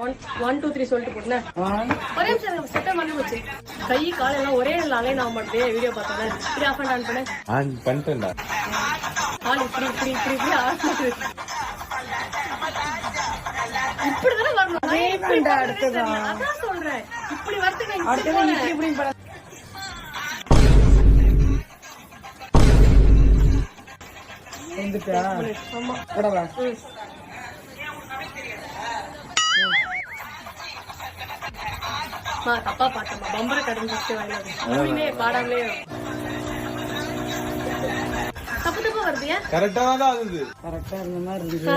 1 2 3 சொல்லிட்டு போட்டேன். ஒரே நிமிஷம் செட்டை மறந்து போச்சு. கை கால் எல்லாம் ஒரே அலைன் ஆக மாட்டேது. வீடியோ பார்த்தோன்னே இப்படி ஆஃப் அண்ட் ஆன் பண்ணேன். பண்ணிட்டேன்டா. கால் இப்படி இப்படி இப்படி இப்படி ஆரம்பிச்சு இப்படிதானே வரணும். அதான் சொல்றேன். இப்படி வரதுக்கு தப்பா பாட்டமா பம்பர கடந்து பாடாமலே தப்பு தப்பா வருது. கரெக்டா தான் ஆகுது. கரெக்டா இருந்த மாதிரி இருந்துச்சு.